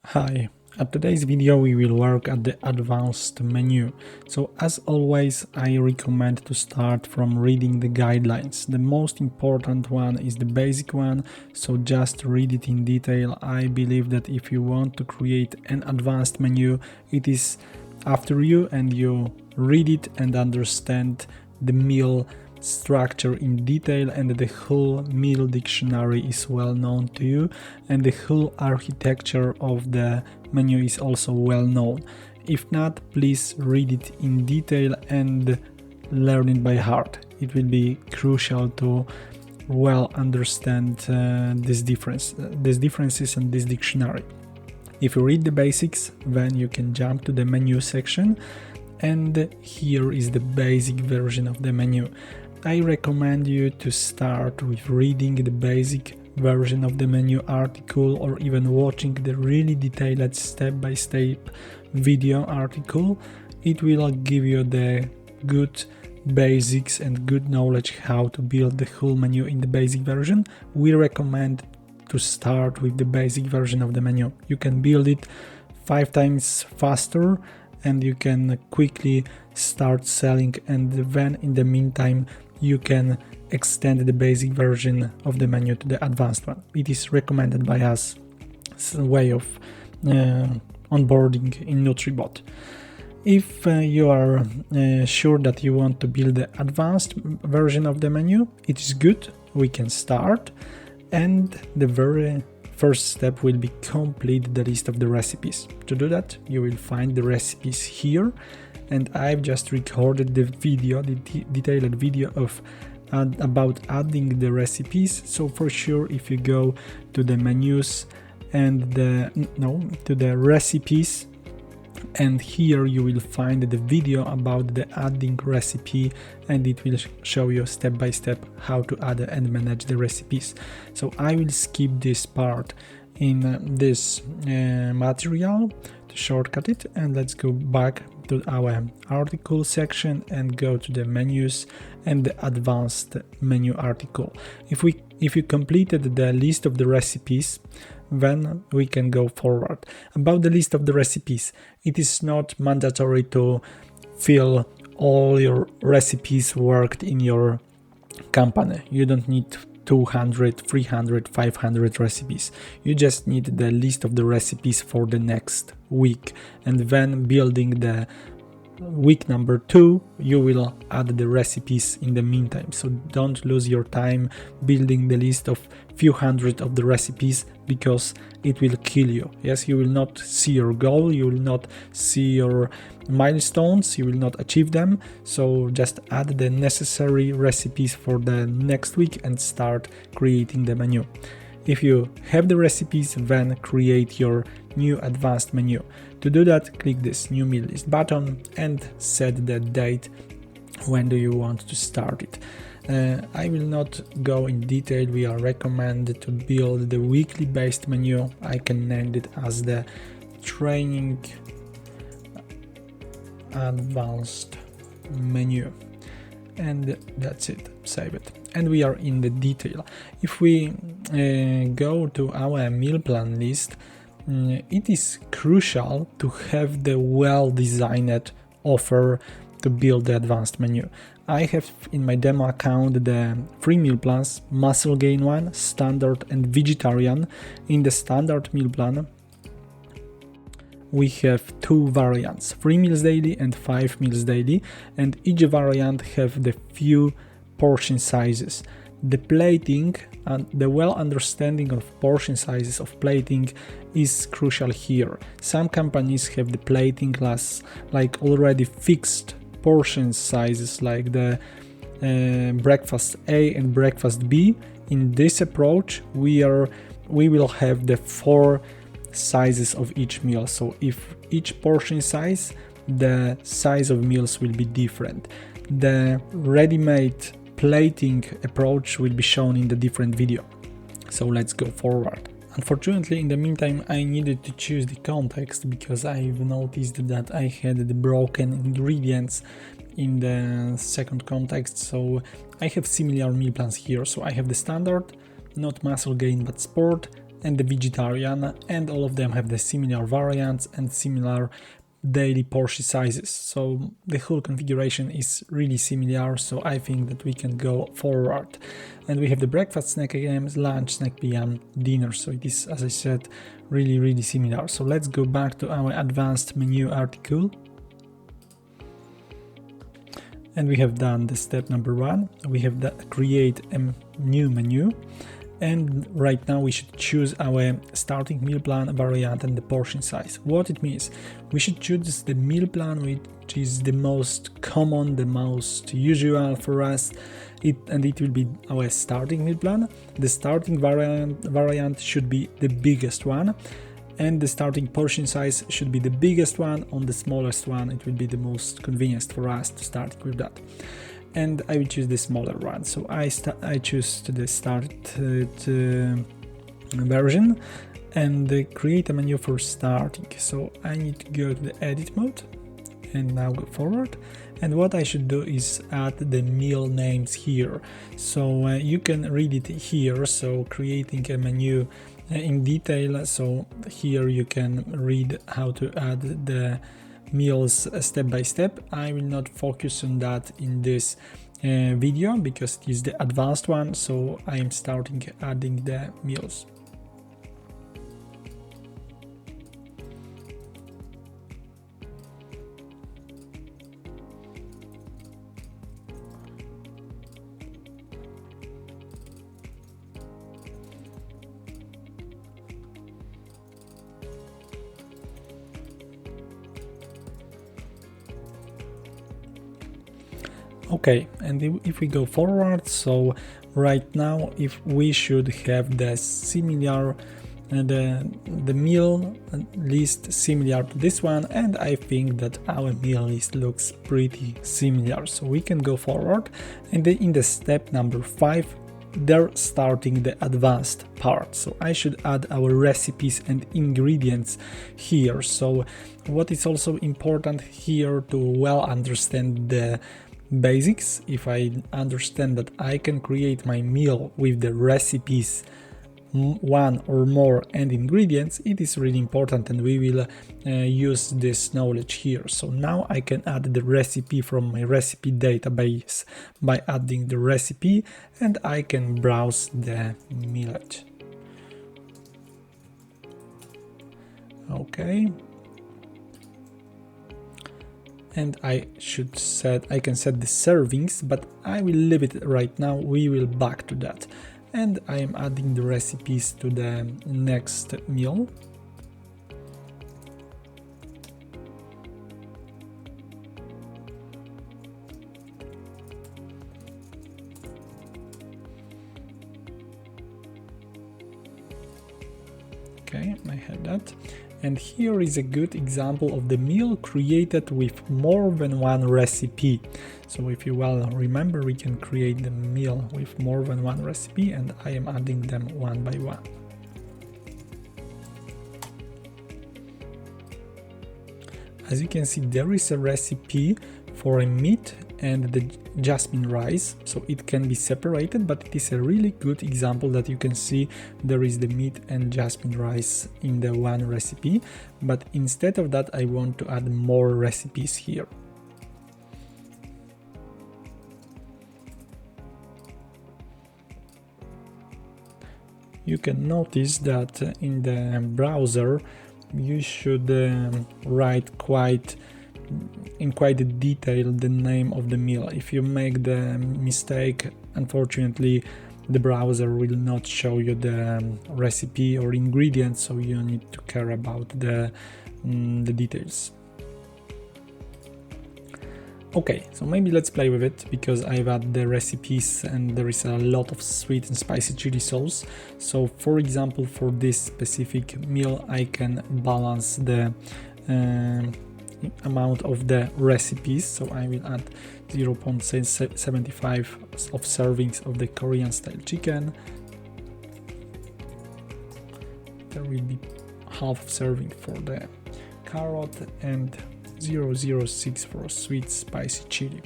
Hi, at today's video we will work at the advanced menu. So as always I recommend to start from reading the guidelines. The most important one is the basic one, so just read it in detail. I believe that if you want to create an advanced menu, it is after you and you read it and understand the meal structure in detail, and the whole meal dictionary is well known to you, and the whole architecture of the menu is also well known. If not, please read it in detail and learn it by heart. It will be crucial to well understand these differences in this dictionary. If you read the basics, then you can jump to the menu section, and here is the basic version of the menu. I recommend you to start with reading the basic version of the menu article, or even watching the really detailed step-by-step video article. It will give you the good basics and good knowledge how to build the whole menu in the basic version. We recommend to start with the basic version of the menu. You can build it 5 times faster and you can quickly start selling, and then in the meantime you can extend the basic version of the menu to the advanced one. It is recommended by us. It's a way of onboarding in NutriBot. If you are sure that you want to build the advanced version of the menu, it is good, we can start, and the very first step will be complete the list of the recipes. To do that, you will find the recipes here, and I've just recorded the video, the detailed video of about adding the recipes. So for sure, if you go to the menus and to the recipes, and here you will find the video about the adding recipe, and it will show you step by step how to add and manage the recipes. So I will skip this part in this material to shortcut it, and let's go back to our article section and go to the menus and the advanced menu article. If you completed the list of the recipes, then we can go forward. About the list of the recipes, it is not mandatory to fill all your recipes worked in your company. You don't need 200, 300, 500 recipes. You just need the list of the recipes for the next week, and then building the week number 2, you will add the recipes in the meantime. So don't lose your time building the list of few hundred of the recipes, because it will kill you. Yes, you will not see your goal, you will not see your milestones, you will not achieve them. So just add the necessary recipes for the next week and start creating the menu. If you have the recipes, then create your new advanced menu. To do that, click this new meal list button and set the date when do you want to start it. I will not go in detail. We are recommended to build the weekly based menu. I can name it as the training advanced menu, and that's it. Save it, and we are in the detail. If we go to our meal plan list, it is crucial to have the well-designed offer to build the advanced menu. I have in my demo account the 3 meal plans: muscle gain one, standard and vegetarian. In the standard meal plan we have 2 variants, 3 meals daily and 5 meals daily, and each variant have the few portion sizes. The plating and the well understanding of portion sizes of plating is crucial here. Some companies have the plating class like already fixed portion sizes, like the breakfast A and breakfast B. In this approach, we will have the 4 sizes of each meal. So if each portion size, the size of meals will be different. The ready-made plating approach will be shown in the different video. So let's go forward. Unfortunately, in the meantime, I needed to choose the context because I've noticed that I had the broken ingredients in the second context. So I have similar meal plans here. So I have the standard, not muscle gain but sport, and the vegetarian, and all of them have the similar variants and similar daily portion sizes. So the whole configuration is really similar, so I think that we can go forward. And we have the breakfast, snack AM, lunch, snack PM, dinner, so it is, as I said, really similar. So let's go back to our advanced menu article. And we have done the step number 1. We have create a new menu. And right now we should choose our starting meal plan variant and the portion size. What it means, we should choose the meal plan which is the most common, the most usual for us, and it will be our starting meal plan. The starting variant should be the biggest one, and the starting portion size should be the biggest one. On the smallest one it will be the most convenient for us to start with that. And I will choose the smaller one, so I choose the start version and create a menu for starting. So I need to go to the edit mode and now go forward, and what I should do is add the meal names here, so you can read it here. So creating a menu in detail, so here you can read how to add the meals step by step. I will not focus on that in this video because it is the advanced one, so I am starting adding the meals. Okay, and if we go forward, so right now if we should have the similar the meal list similar to this one, and I think that our meal list looks pretty similar, so we can go forward. And then in the step number 5 they're starting the advanced part, so I should add our recipes and ingredients here. So what is also important here to well understand the basics, if I understand that I can create my meal with the recipes, one or more, and ingredients, it is really important, and we will use this knowledge here. So now I can add the recipe from my recipe database by adding the recipe, and I can browse the millet. Okay. And I can set the servings, but I will leave it right now. We will back to that. And I am adding the recipes to the next meal. Okay, I have that. And here is a good example of the meal created with more than one recipe. So if you well remember, we can create the meal with more than one recipe, and I am adding them one by one. As you can see, there is a recipe for a meat and the jasmine rice, so it can be separated, but it is a really good example that you can see there is the meat and jasmine rice in the one recipe. But instead of that, I want to add more recipes here. You can notice that in the browser you should write in quite detail the name of the meal. If you make the mistake, unfortunately the browser will not show you the recipe or ingredients, so you need to care about the details. Okay, so maybe let's play with it, because I've added the recipes and there is a lot of sweet and spicy chili sauce. So for example, for this specific meal I can balance the amount of the recipes, so I will add 0.75 of servings of the Korean style chicken. There will be half serving for the carrot and 0.06 for sweet spicy chili.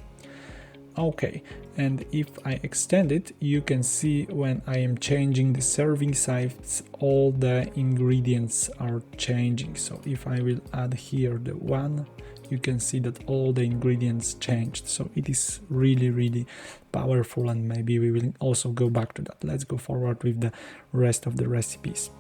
Okay, and if I extend it, you can see when I am changing the serving size, all the ingredients are changing. So if I will add here the one, you can see that all the ingredients changed. So it is really powerful, and maybe we will also go back to that. Let's go forward with the rest of the recipes.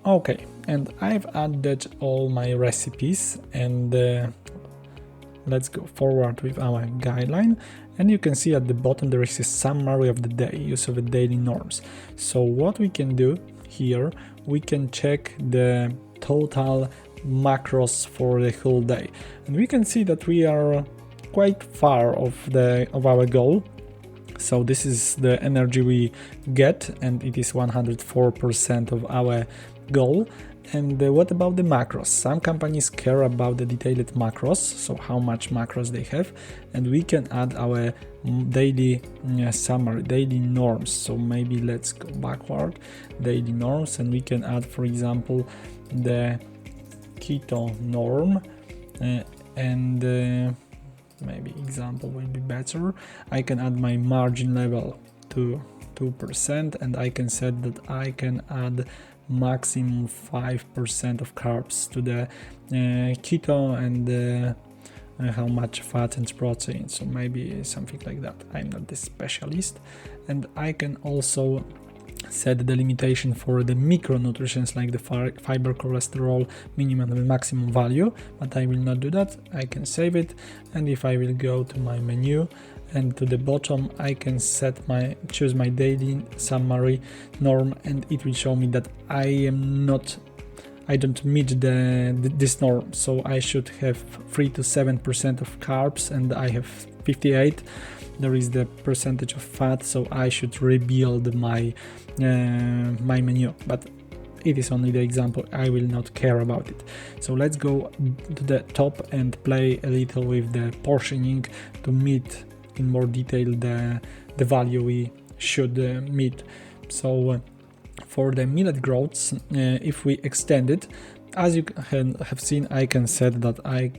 Okay, and I've added all my recipes, and let's go forward with our guideline. And you can see at the bottom there is a summary of the day, use of the daily norms. So what we can do here, we can check the total macros for the whole day, and we can see that we are quite far of our goal. So this is the energy we get, and it is 104% of our goal. And what about the macros? Some companies care about the detailed macros, so how much macros they have, and we can add our daily summary, daily norms. So maybe let's go backward, daily norms, and we can add, for example, the keto norm, and maybe example will be better. I can add my margin level to 2%, and I can set that I can add maximum 5% of carbs to the keto, and how much fat and protein, so maybe something like that. I'm not the specialist. And I can also set the limitation for the micronutrients like the fiber, cholesterol, minimum and maximum value, but I will not do that. I can save it, and if I will go to my menu and to the bottom, I can choose my daily summary norm, and it will show me that I don't meet this norm. So I should have 3 to 7% of carbs, and I have 58. There is the percentage of fat, so I should rebuild my menu, but it is only the example. I will not care about it. So let's go to the top and play a little with the portioning to meet in more detail the value we should meet. So for the millet groats, if we extend it, as you have seen, I can set that I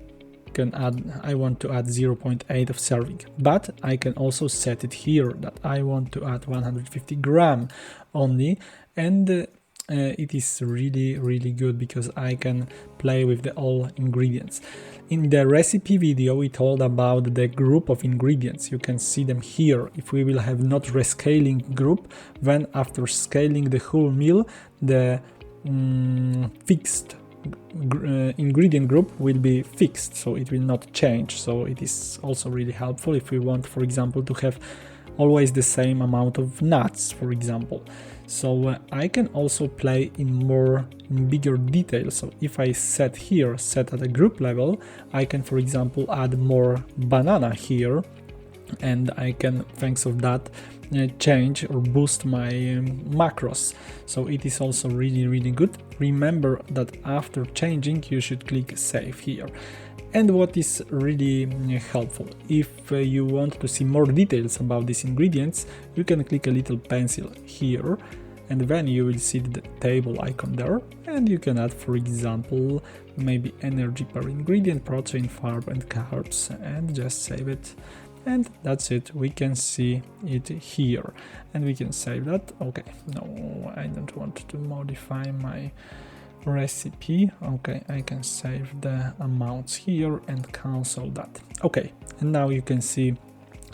want to add 0.8 of serving, but I can also set it here that I want to add 150 gram only, and it is really good because I can play with all ingredients. In the recipe video we told about the group of ingredients. You can see them here. If we will have not rescaling group, then after scaling the whole meal, the fixed ingredient group will be fixed, so it will not change. So it is also really helpful if we want, for example, to have always the same amount of nuts, for example. So I can also play in bigger detail. So if I set at a group level, I can, for example, add more banana here, and I can, thanks of that, change or boost my macros. So it is also really good. Remember that after changing you should click save here. And what is really helpful, if you want to see more details about these ingredients, you can click a little pencil here, and then you will see the table icon there, and you can add, for example, maybe energy per ingredient, protein, fat and carbs, and just save it. And that's it. We can see it here, and we can save that. Okay, no, I don't want to modify my recipe. Okay, I can save the amounts here and cancel that. Okay, and now you can see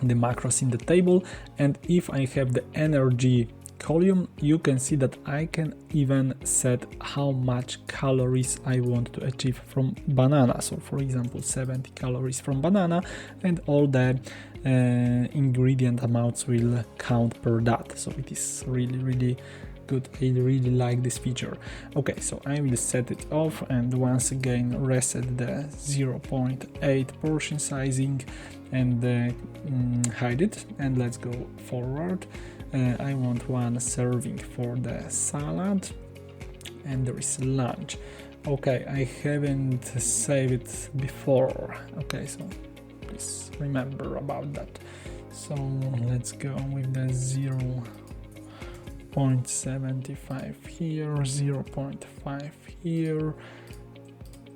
the macros in the table, and if I have the energy column, you can see that I can even set how much calories I want to achieve from banana. So for example, 70 calories from banana, and all the ingredient amounts will count per that. So it is really good. I really like this feature. Okay, so I will set it off and once again reset the 0.8 portion sizing and hide it, and let's go forward. I want one serving for the salad, and there is lunch. Okay, I haven't saved it before. Okay, so please remember about that. So let's go with the 0.75 here, 0.5 here,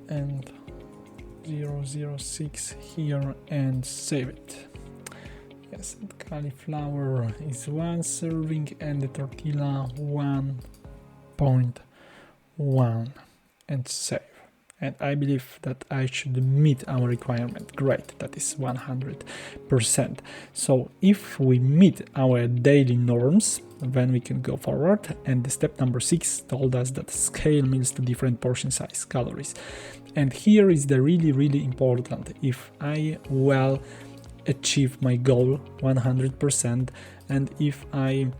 and 0.06 here, and save it. Yes, and cauliflower is 1 serving and the tortilla 1.1, and save. And I believe that I should meet our requirement. Great, that is 100%. So if we meet our daily norms, then we can go forward. And the step number 6 told us that scale meals to different portion size calories. And here is the really important. If I well achieve my goal 100%, and if I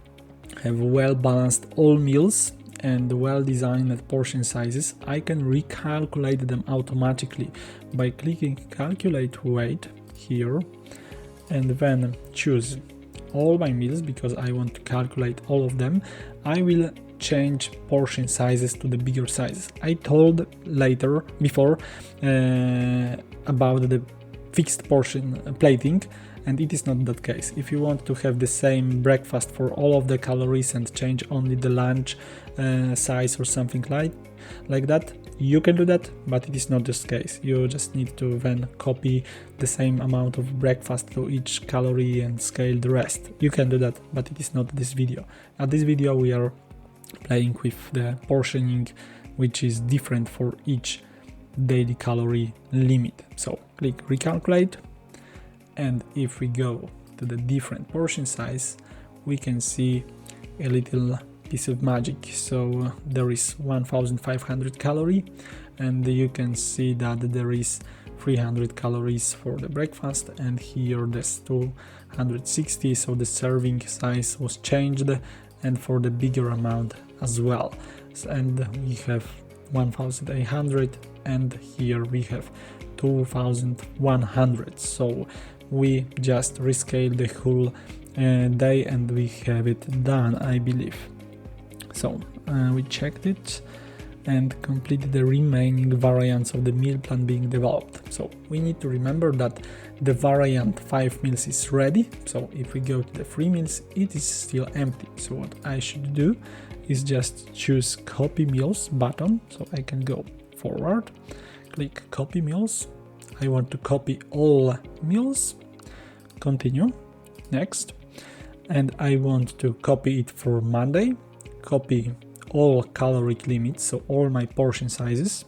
have well balanced all meals and well-designed portion sizes, I can recalculate them automatically by clicking calculate weight here, and then choose all my meals because I want to calculate all of them. I will change portion sizes to the bigger sizes. I told before about the fixed portion plating, and it is not that case. If you want to have the same breakfast for all of the calories and change only the lunch size or something like that, you can do that, but it is not this case. You just need to then copy the same amount of breakfast to each calorie and scale the rest. You can do that, but it is not this video. At this video we are playing with the portioning, which is different for each daily calorie limit. So click recalculate, and if we go to the different portion size, we can see a little piece of magic. So there is 1500 calorie, and you can see that there is 300 calories for the breakfast, and here there's 260, so the serving size was changed, and for the bigger amount as well. And we have 1800, and here we have 2100. So we just rescale the whole day and we have it done, I believe. So we checked it and completed the remaining variants of the meal plan being developed. So we need to remember that the variant 5 meals is ready. So if we go to the 3 meals, it is still empty. So what I should do is just choose copy meals button. So I can go forward, click copy meals. I want to copy all meals, continue, next, and I want to copy it for Monday, copy all caloric limits, so all my portion sizes,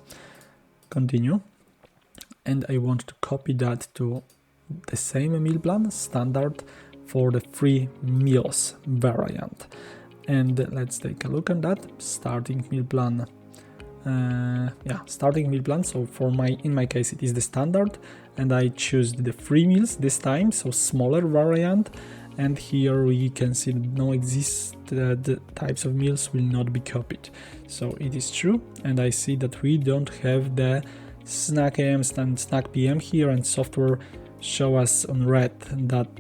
continue, and I want to copy that to the same meal plan, standard, for the 3 meals variant. And let's take a look at that. Starting meal plan. Starting meal plan. So in my case it is the standard, and I choose the 3 meals this time, so smaller variant. And here we can see the types of meals will not be copied. So it is true, and I see that we don't have the snack AM and snack PM here, and software show us on red that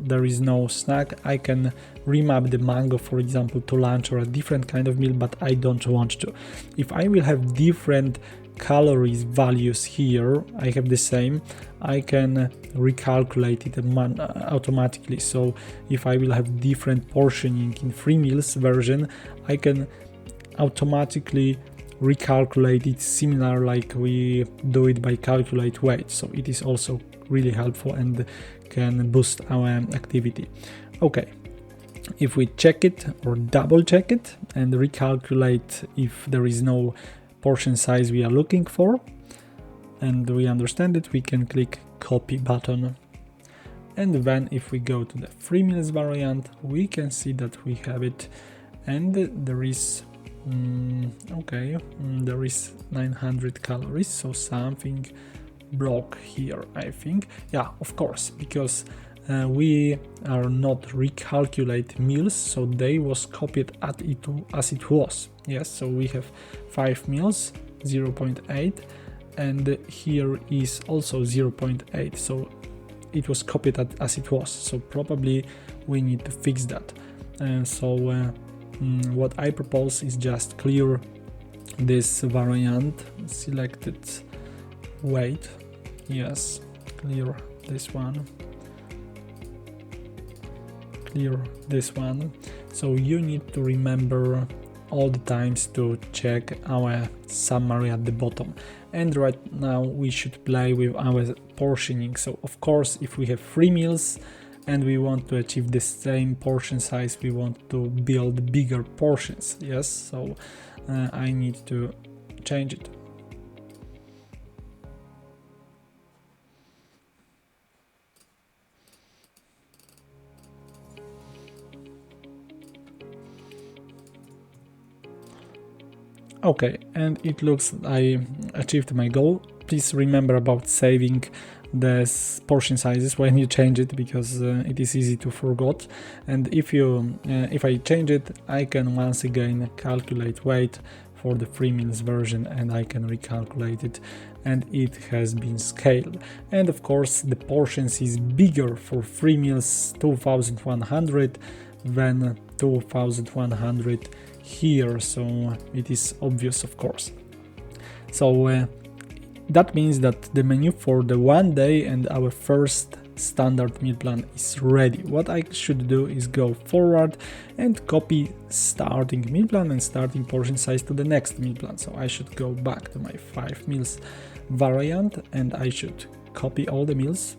there is no snack. I can remap the mango, for example, to lunch or a different kind of meal, but I don't want to. If I will have different calories values here, I have the same, I can recalculate it automatically. So if I will have different portioning in 3 meals version, I can automatically recalculate it similar like we do it by calculate weight. So it is also really helpful and can boost our activity. Okay, if we check it or double check it and recalculate if there is no portion size we are looking for and we understand it, we can click copy button, and then if we go to the 3 meals variant, we can see that we have it, and there is there is 900 calories, so something broke here, I think. Yeah, of course, because we are not recalculate meals, so they was copied as it was. Yes, so we have 5 meals, 0.8, and here is also 0.8, so it was copied as it was. So probably we need to fix that. What I propose is just clear this variant, selected weight, yes, clear this one, clear this one. So you need to remember all the times to check our summary at the bottom. And right now we should play with our portioning. So of course, if we have 3 meals and we want to achieve the same portion size, we want to build bigger portions. Yes, so I need to change it. Okay, and it looks I achieved my goal. Please remember about saving the portion sizes when you change it, because it is easy to forget. And if I change it, I can once again calculate weight for the 3 meals version, and I can recalculate it, and it has been scaled. And of course the portions is bigger for 3 meals 2100 than 2100 here, so it is obvious, of course. So that means that the menu for the 1 day and our first standard meal plan is ready. What I should do is go forward and copy starting meal plan and starting portion size to the next meal plan. So I should go back to my 5 meals variant, and I should copy all the meals.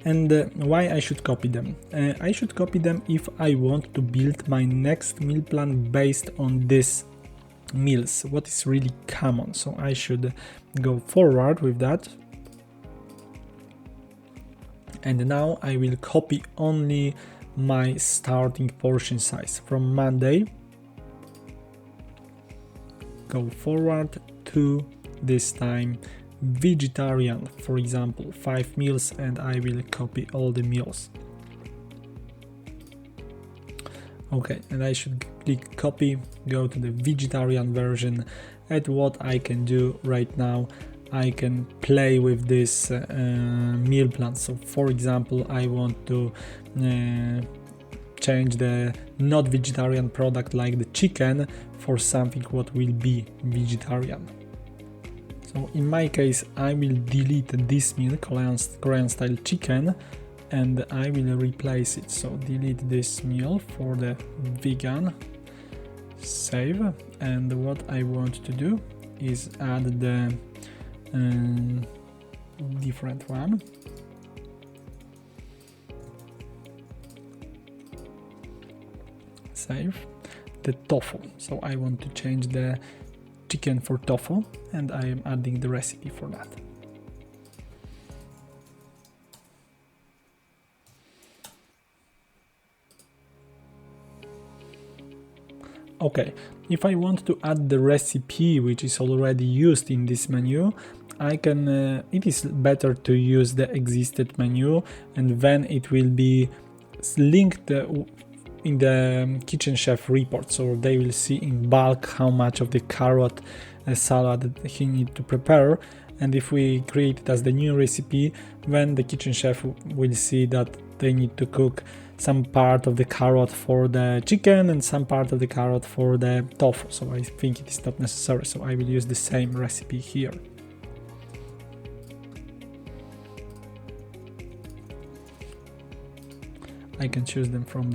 And why I should copy them? I should copy them if I want to build my next meal plan based on this meals, what is really common. So I should go forward with that. And now I will copy only my starting portion size from Monday. Go forward to this time vegetarian, for example, 5 meals, and I will copy all the meals. Okay, and I should click copy, go to the vegetarian version, and what I can do right now, I can play with this meal plan. So for example, I want to change the not vegetarian product like the chicken for something what will be vegetarian. So in my case, I will delete this meal, Korean style chicken, and I will replace it. So delete this meal for the vegan, save. And what I want to do is add the different one. Save the tofu. So I want to change the chicken for tofu, and I am adding the recipe for that. Okay, if I want to add the recipe which is already used in this menu, I can. It is better to use the existed menu, and then it will be linked in the kitchen chef report, so they will see in bulk how much of the carrot salad he need to prepare. And if we create it as the new recipe, then the kitchen chef will see that they need to cook some part of the carrot for the chicken and some part of the carrot for the tofu. So I think it is not necessary, so I will use the same recipe here. I can choose them from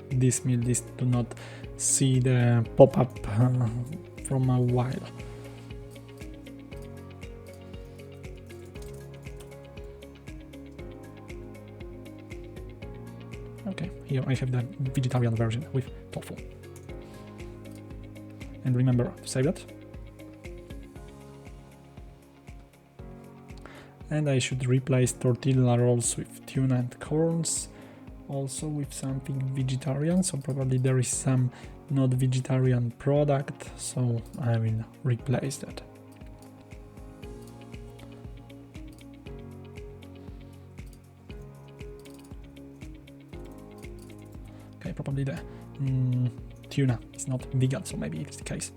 this meal list to not see the pop-up from a while. Okay, here I have the vegetarian version with tofu. And remember to save that. And I should replace tortilla rolls with tuna and corns, also with something vegetarian, so probably there is some not vegetarian product, so I will replace that. Okay, probably the tuna is not vegan, so maybe it's the case.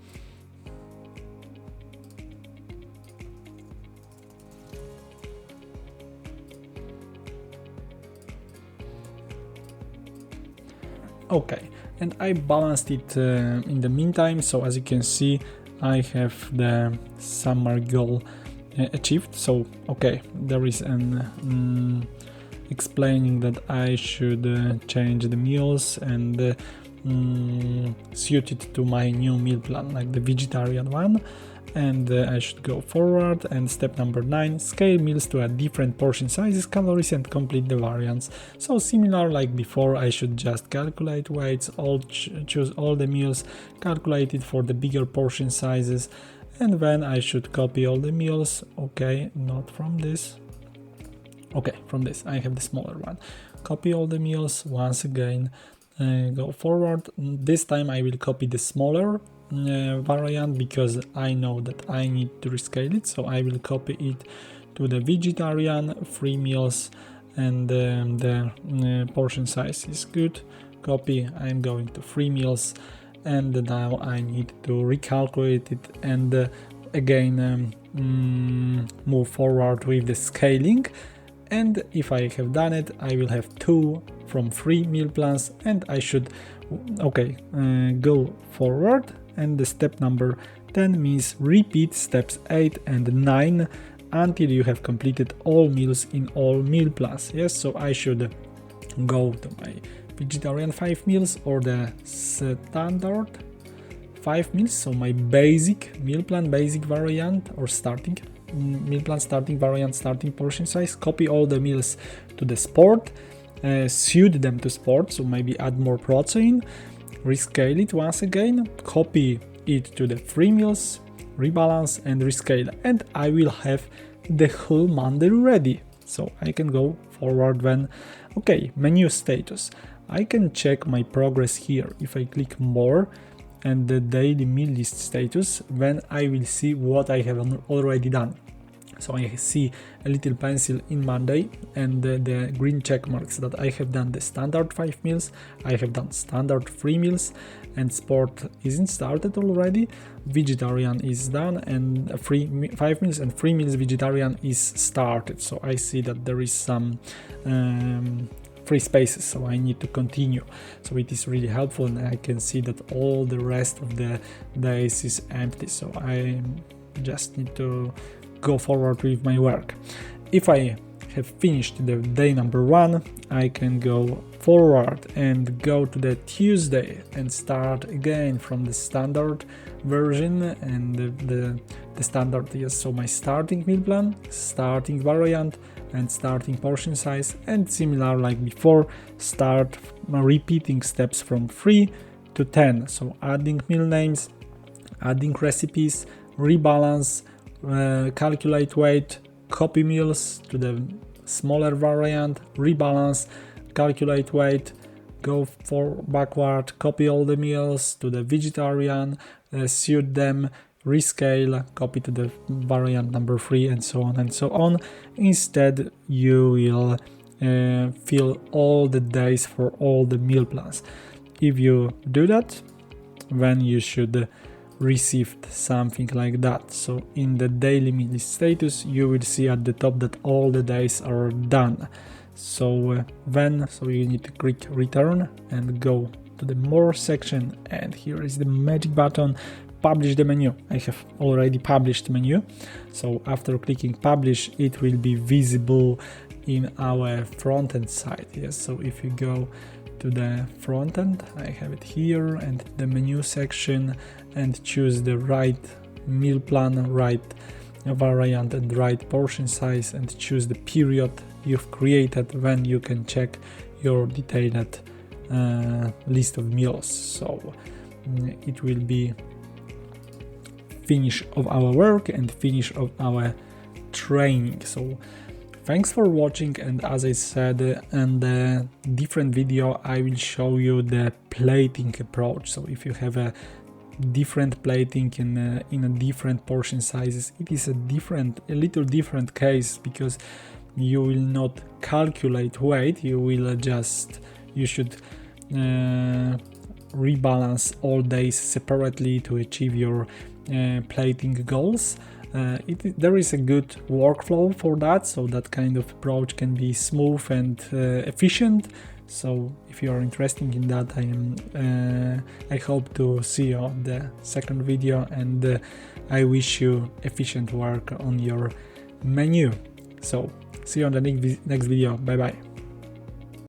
Okay, and I balanced it in the meantime, so as you can see I have the summer goal achieved. So okay, there is an explaining that I should change the meals and suit it to my new meal plan, like the vegetarian one. And I should go forward. And step number 9, scale meals to a different portion sizes, calories, and complete the variants. So similar like before, I should just calculate weights, choose all the meals, calculate it for the bigger portion sizes, and then I should copy all the meals. Okay, not from this. Okay, from this, I have the smaller one. Copy all the meals once again, go forward. This time I will copy the smaller variant because I know that I need to rescale it, so I will copy it to the vegetarian 3 meals, and the portion size is good. Copy, I'm going to 3 meals, and now I need to recalculate it and again move forward with the scaling. And if I have done it, I will have 2 from 3 meal plans, and I should go forward. And the step number 10 means repeat steps 8 and 9 until you have completed all meals in all meal plans. Yes, so I should go to my vegetarian 5 meals or the standard 5 meals, so my basic meal plan, basic variant, or starting meal plan, starting variant, starting portion size. Copy all the meals to the sport, suit them to sport, so maybe add more protein, rescale it once again, copy it to the 3 meals, rebalance and rescale, and I will have the whole Monday ready. So I can go forward when. Okay, menu status. I can check my progress here. If I click more and the daily meal list status, then I will see what I have already done. So I see a little pencil in Monday and the green check marks that I have done the standard 5 meals, I have done standard 3 meals, and sport isn't started already, vegetarian is done, and 5 meals and 3 meals vegetarian is started. So I see that there is some free spaces, so I need to continue. So it is really helpful, and I can see that all the rest of the days is empty, so I just need to go forward with my work. If I have finished the day number 1, I can go forward and go to the Tuesday and start again from the standard version and the standard, yes, so my starting meal plan, starting variant and starting portion size, and similar like before, start repeating steps from 3 to 10, so adding meal names, adding recipes, rebalance, calculate weight, copy meals to the smaller variant, rebalance, calculate weight, go backward, copy all the meals to the vegetarian, suit them, rescale, copy to the variant number 3, and so on and so on. Instead, you will fill all the days for all the meal plans. If you do that, then you should receive something like that. So in the daily meal status, you will see at the top that all the days are done. So you need to click return and go to the more section, and here is the magic button, publish the menu. I have already published menu, so after clicking publish, it will be visible in our front end side. Yes, so if you go to the front end, I have it here, and the menu section, and choose the right meal plan, right variant and right portion size, and choose the period you've created, when you can check your detailed list of meals. So it will be finish of our work and finish of our training. So thanks for watching, and as I said in the different video, I will show you the plating approach. So if you have a different plating in a different portion sizes, it is a little different case, because you will not calculate weight, you should rebalance all days separately to achieve your plating goals. There is a good workflow for that, so that kind of approach can be smooth and efficient. So if you are interested in that, I hope to see you on the second video, and I wish you efficient work on your menu. So see you on the next video. Bye bye.